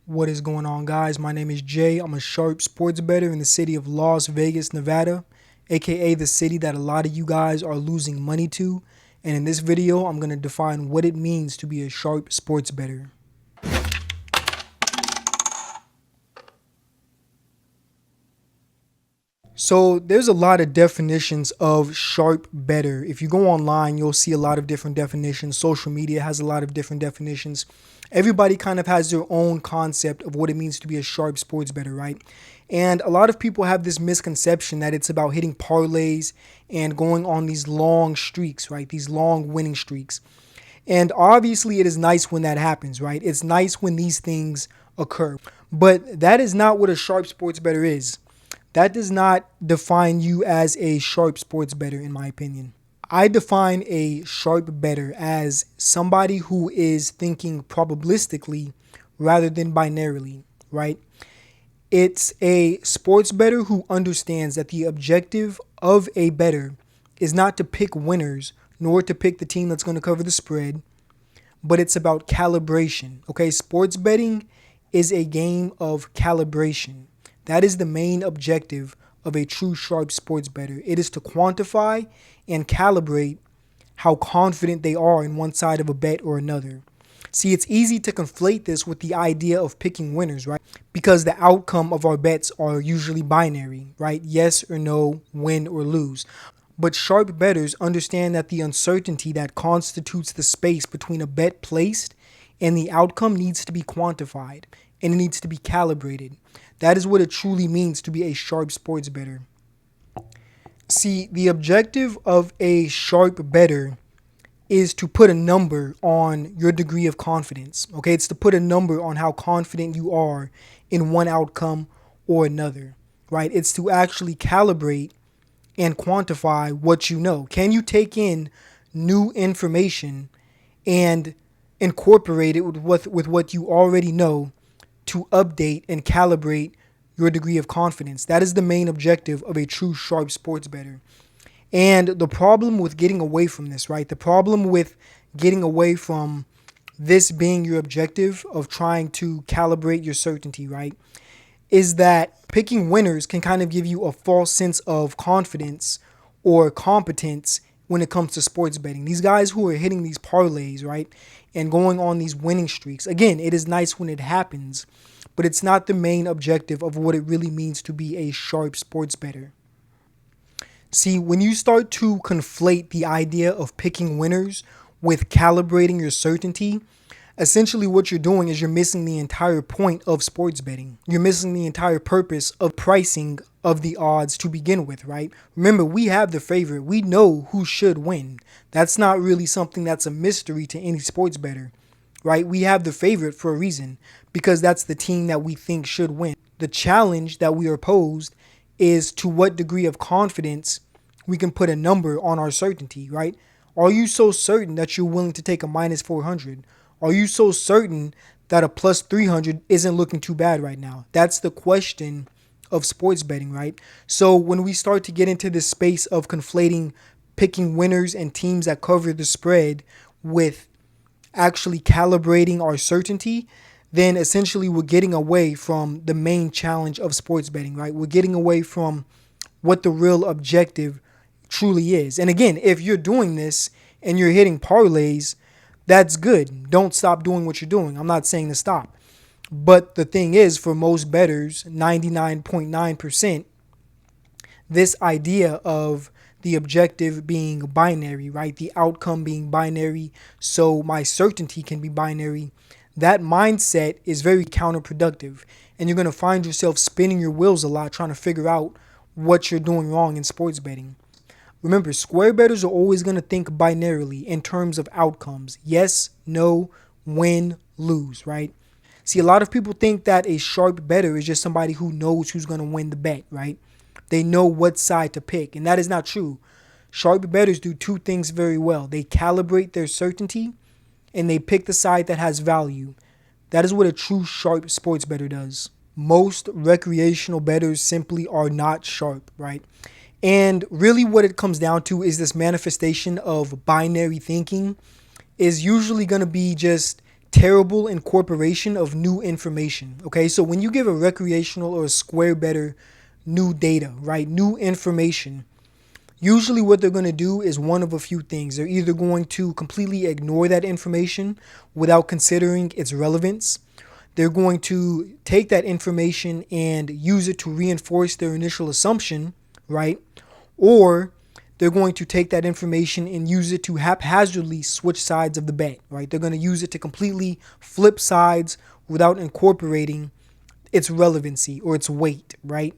What is going on, guys? My name is Jay. I'm a sharp sports bettor in the city of Las Vegas, Nevada, aka the city that a lot of you guys are losing money to. And in this video, I'm going to define what it means to be a sharp sports bettor. So there's a lot of definitions of sharp bettor. If you go online, you'll see a lot of different definitions. Social media has a lot of different definitions. Everybody kind of has their own concept of what it means to be a sharp sports bettor, right? And a lot of people have this misconception that it's about hitting parlays and going on these long streaks, right? These long winning streaks. And obviously it is nice when that happens, right? It's nice when these things occur. But that is not what a sharp sports bettor is. That does not define you as a sharp sports bettor, in my opinion. I define a sharp bettor as somebody who is thinking probabilistically rather than binarily, right? It's a sports bettor who understands that the objective of a bettor is not to pick winners nor to pick the team that's going to cover the spread, but it's about calibration. Okay, sports betting is a game of calibration. That is the main objective of a true sharp sports bettor. It is to quantify and calibrate how confident they are in one side of a bet or another. See, it's easy to conflate this with the idea of picking winners, right? Because the outcome of our bets are usually binary, right? Yes or no, win or lose. But sharp bettors understand that the uncertainty that constitutes the space between a bet placed and the outcome needs to be quantified and it needs to be calibrated. That is what it truly means to be a sharp sports bettor. See, the objective of a sharp bettor is to put a number on your degree of confidence. Okay, it's to put a number on how confident you are in one outcome or another, right? It's to actually calibrate and quantify what you know. Can you take in new information and incorporate it with what you already know to update and calibrate your degree of confidence? That is the main objective of a true sharp sports bettor. And the problem with getting away from this, right? The problem with getting away from this being your objective of trying to calibrate your certainty, right, is that picking winners can kind of give you a false sense of confidence or competence when it comes to sports betting. These guys who are hitting these parlays, right, and going on these winning streaks, again, it is nice when it happens, but it's not the main objective of what it really means to be a sharp sports bettor. See, when you start to conflate the idea of picking winners with calibrating your certainty, essentially what you're doing is you're missing the entire point of sports betting. You're missing the entire purpose of pricing of the odds to begin with, right? Remember, we have the favorite. We know who should win. That's not really something that's a mystery to any sports bettor, right? We have the favorite for a reason because that's the team that we think should win. The challenge that we are posed is to what degree of confidence we can put a number on our certainty, right? Are you so certain that you're willing to take a minus 400? Are you so certain that a plus 300 isn't looking too bad right now? That's the question of sports betting, right? So when we start to get into this space of conflating picking winners and teams that cover the spread with actually calibrating our certainty, then essentially we're getting away from the main challenge of sports betting, right? We're getting away from what the real objective truly is. And again, if you're doing this and you're hitting parlays, that's good. Don't stop doing what you're doing. I'm not saying to stop. But the thing is, for most bettors, 99.9%, this idea of the objective being binary, right? The outcome being binary, so my certainty can be binary. That mindset is very counterproductive. And you're going to find yourself spinning your wheels a lot trying to figure out what you're doing wrong in sports betting. Remember, square bettors are always going to think binarily in terms of outcomes. Yes, no, win, lose, right? See, a lot of people think that a sharp bettor is just somebody who knows who's going to win the bet, right? They know what side to pick, and that is not true. Sharp bettors do two things very well. They calibrate their certainty, and they pick the side that has value. That is what a true sharp sports bettor does. Most recreational bettors simply are not sharp, right? And really what it comes down to is this manifestation of binary thinking is usually going to be just terrible incorporation of new information. Okay, so when you give a recreational or a square bettor new data, right, new information, usually what they're going to do is one of a few things. They're either going to completely ignore that information without considering its relevance. They're going to take that information and use it to reinforce their initial assumption, right? Or they're going to take that information and use it to haphazardly switch sides of the bet, right? They're going to use it to completely flip sides without incorporating its relevancy or its weight, right?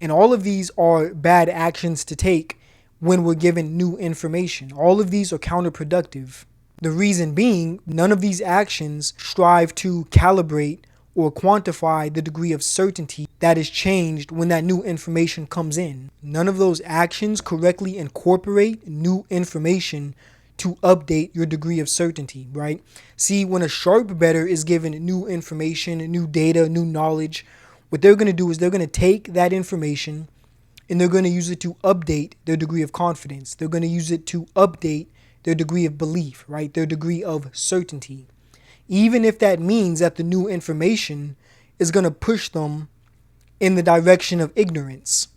And all of these are bad actions to take when we're given new information. All of these are counterproductive. The reason being, none of these actions strive to calibrate or quantify the degree of certainty that is changed when that new information comes in. None of those actions correctly incorporate new information to update your degree of certainty, right? See, when a sharp bettor is given new information, new data, new knowledge, what they're going to do is they're going to take that information and they're going to use it to update their degree of confidence. They're going to use it to update their degree of belief, right? Their degree of certainty. Even if that means that the new information is going to push them in the direction of ignorance.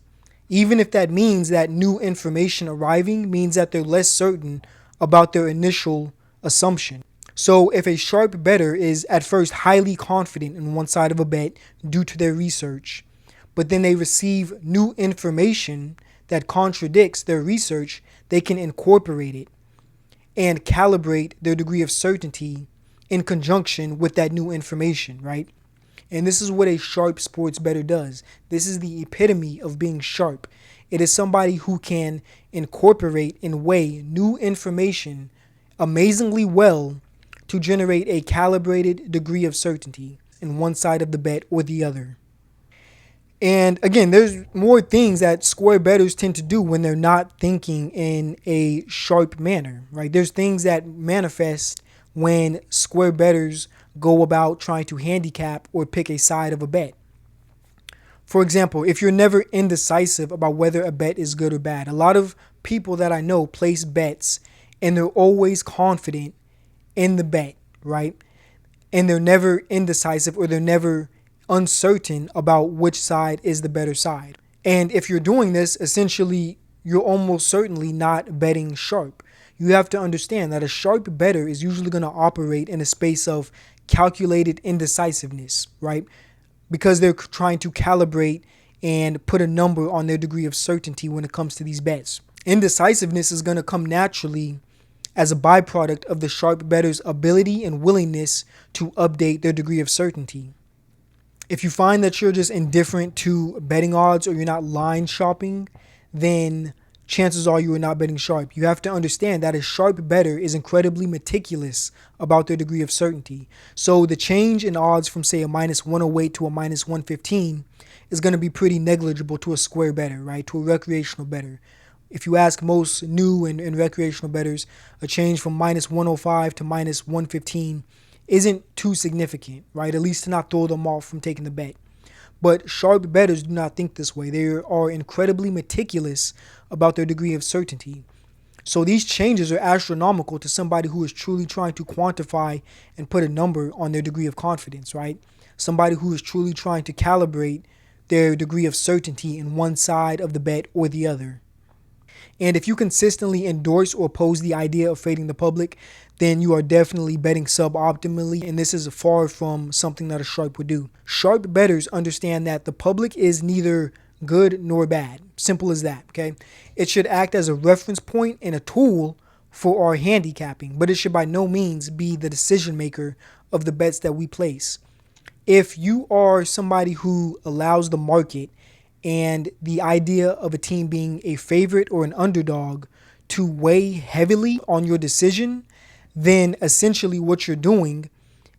Even if that means that new information arriving means that they're less certain about their initial assumption. So if a sharp bettor is at first highly confident in one side of a bet due to their research, but then they receive new information that contradicts their research, they can incorporate it and calibrate their degree of certainty in conjunction with that new information, right? And this is what a sharp sports bettor does. This is the epitome of being sharp. It is somebody who can incorporate and weigh new information amazingly well to generate a calibrated degree of certainty in one side of the bet or the other. And again, there's more things that square bettors tend to do when they're not thinking in a sharp manner, right? There's things that manifest when square bettors go about trying to handicap or pick a side of a bet. For example, if you're never indecisive about whether a bet is good or bad, a lot of people that I know place bets and they're always confident in the bet, right? And they're never indecisive or they're never uncertain about which side is the better side. And if you're doing this, essentially, you're almost certainly not betting sharp. You have to understand that a sharp bettor is usually going to operate in a space of calculated indecisiveness, right? Because they're trying to calibrate and put a number on their degree of certainty when it comes to these bets. Indecisiveness is going to come naturally as a byproduct of the sharp bettor's ability and willingness to update their degree of certainty. If you find that you're just indifferent to betting odds or you're not line shopping, then chances are you are not betting sharp. You have to understand that a sharp bettor is incredibly meticulous about their degree of certainty. So the change in odds from, say, a minus 108 to a minus 115 is going to be pretty negligible to a square bettor, right? To a recreational bettor. If you ask most new and recreational bettors, a change from minus 105 to minus 115 isn't too significant, right? At least to not throw them off from taking the bet. But sharp bettors do not think this way. They are incredibly meticulous about their degree of certainty. So these changes are astronomical to somebody who is truly trying to quantify and put a number on their degree of confidence, right? Somebody who is truly trying to calibrate their degree of certainty in one side of the bet or the other. And if you consistently endorse or oppose the idea of fading the public, then you are definitely betting suboptimally, and this is far from something that a sharp would do. Sharp bettors understand that the public is neither good nor bad. Simple as that, okay? It should act as a reference point and a tool for our handicapping, but it should by no means be the decision maker of the bets that we place. If you are somebody who allows the market and the idea of a team being a favorite or an underdog to weigh heavily on your decision, then essentially what you're doing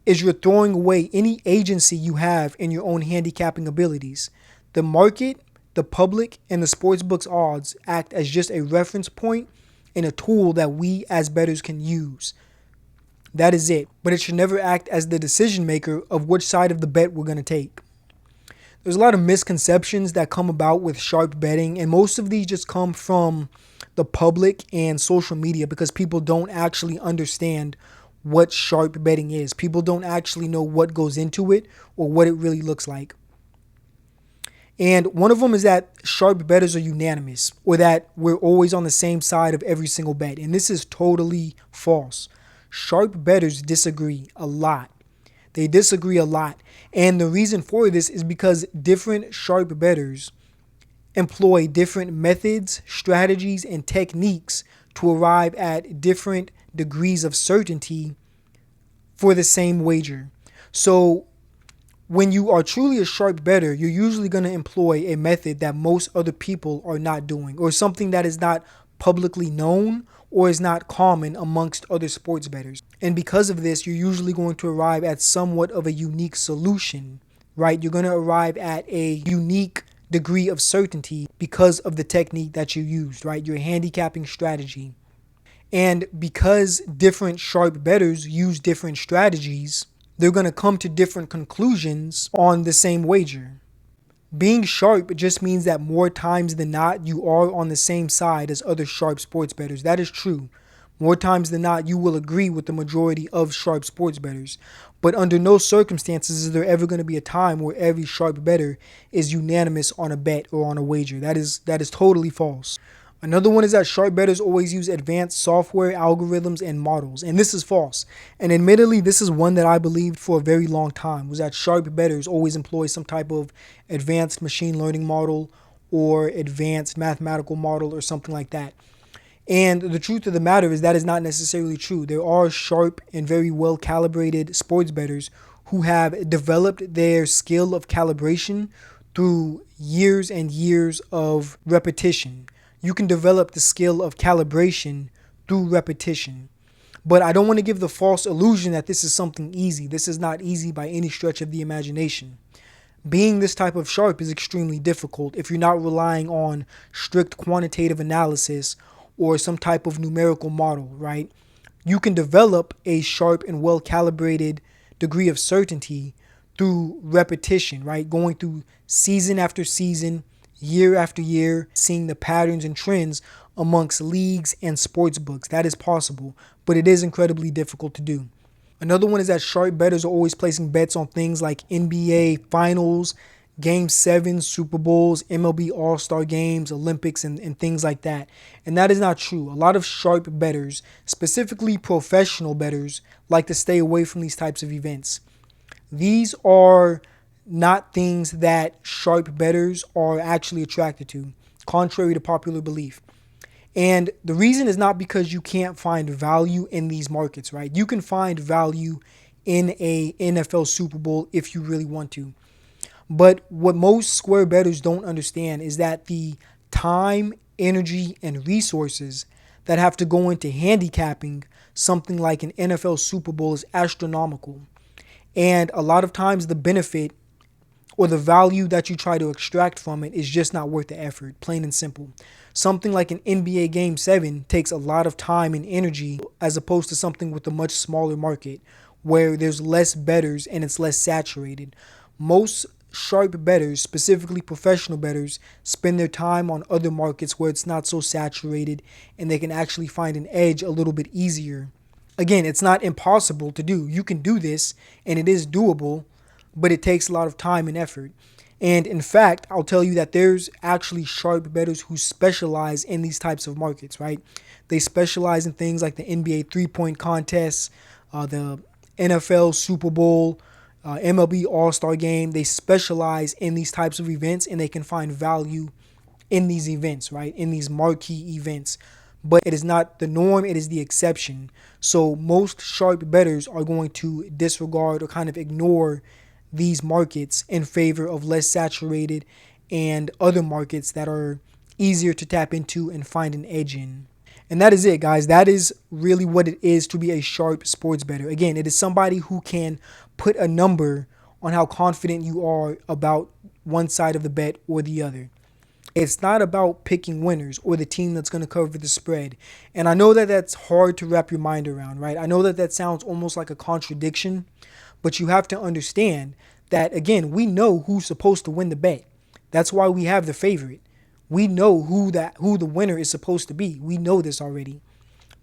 is you're throwing away any agency you have in your own handicapping abilities. The market, the public, and the sportsbook's odds act as just a reference point and a tool that we as bettors can use. That is it. But it should never act as the decision maker of which side of the bet we're going to take. There's a lot of misconceptions that come about with sharp betting, and most of these just come from the public and social media because people don't actually understand what sharp betting is. People don't actually know what goes into it or what it really looks like. And one of them is that sharp bettors are unanimous, or that we're always on the same side of every single bet. And this is totally false. Sharp bettors disagree a lot. They disagree a lot. And the reason for this is because different sharp bettors employ different methods, strategies, and techniques to arrive at different degrees of certainty for the same wager. So when you are truly a sharp bettor, you're usually going to employ a method that most other people are not doing, or something that is not publicly known or is not common amongst other sports bettors. And because of this, you're usually going to arrive at somewhat of a unique solution, right? You're going to arrive at a unique degree of certainty because of the technique that you used, right? Your handicapping strategy. And because different sharp bettors use different strategies, they're going to come to different conclusions on the same wager. Being sharp just means that more times than not, you are on the same side as other sharp sports bettors. That is true. More times than not, you will agree with the majority of sharp sports bettors. But under no circumstances is there ever going to be a time where every sharp bettor is unanimous on a bet or on a wager. That is totally false. Another one is that sharp bettors always use advanced software, algorithms, and models. And this is false. And admittedly, this is one that I believed for a very long time, was that sharp bettors always employ some type of advanced machine learning model or advanced mathematical model or something like that. And the truth of the matter is that is not necessarily true. There are sharp and very well calibrated sports bettors who have developed their skill of calibration through years and years of repetition. You can develop the skill of calibration through repetition. But I don't want to give the false illusion that this is something easy. This is not easy by any stretch of the imagination. Being this type of sharp is extremely difficult if you're not relying on strict quantitative analysis or some type of numerical model, right? You can develop a sharp and well calibrated degree of certainty through repetition, right? Going through season after season, year after year, seeing the patterns and trends amongst leagues and sports books. That is possible, but it is incredibly difficult to do. Another one is that sharp bettors are always placing bets on things like NBA finals, Game 7, Super Bowls, MLB All-Star games, Olympics, and things like that. And that is not true. A lot of sharp bettors, specifically professional bettors, like to stay away from these types of events. These are not things that sharp bettors are actually attracted to, contrary to popular belief. And the reason is not because you can't find value in these markets, right? You can find value in a NFL Super Bowl if you really want to. But what most square bettors don't understand is that the time, energy, and resources that have to go into handicapping something like an NFL Super Bowl is astronomical. And a lot of times the benefit or the value that you try to extract from it is just not worth the effort, plain and simple. Something like an NBA Game 7 takes a lot of time and energy as opposed to something with a much smaller market where there's less bettors and it's less saturated. Most sharp bettors, specifically professional bettors, spend their time on other markets where it's not so saturated and they can actually find an edge a little bit easier. Again, it's not impossible to do. You can do this and it is doable, but it takes a lot of time and effort. And in fact, I'll tell you that there's actually sharp bettors who specialize in these types of markets, right? They specialize in things like the NBA three-point contests, the NFL Super Bowl, MLB All-Star Game. They specialize in these types of events and they can find value in these events, right? In these marquee events. But it is not the norm, it is the exception. So most sharp bettors are going to disregard or kind of ignore these markets in favor of less saturated and other markets that are easier to tap into and find an edge in. And that is it, guys. That is really what it is to be a sharp sports bettor. Again, it is somebody who can put a number on how confident you are about one side of the bet or the other. It's not about picking winners or the team that's going to cover the spread. And I know that that's hard to wrap your mind around, right? I know that that sounds almost like a contradiction, but you have to understand that, again, we know who's supposed to win the bet. That's why we have the favorite. We know who the winner is supposed to be. We know this already.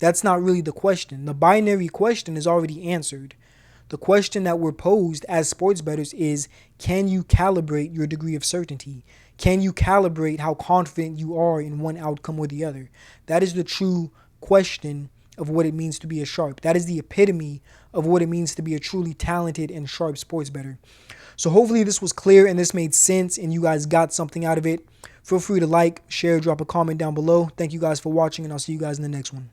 That's not really the question. The binary question is already answered. The question that we're posed as sports bettors is, can you calibrate your degree of certainty? Can you calibrate how confident you are in one outcome or the other? That is the true question of what it means to be a sharp. That is the epitome of what it means to be a truly talented and sharp sports bettor. So hopefully this was clear and this made sense and you guys got something out of it. Feel free to like, share, drop a comment down below. Thank you guys for watching, and I'll see you guys in the next one.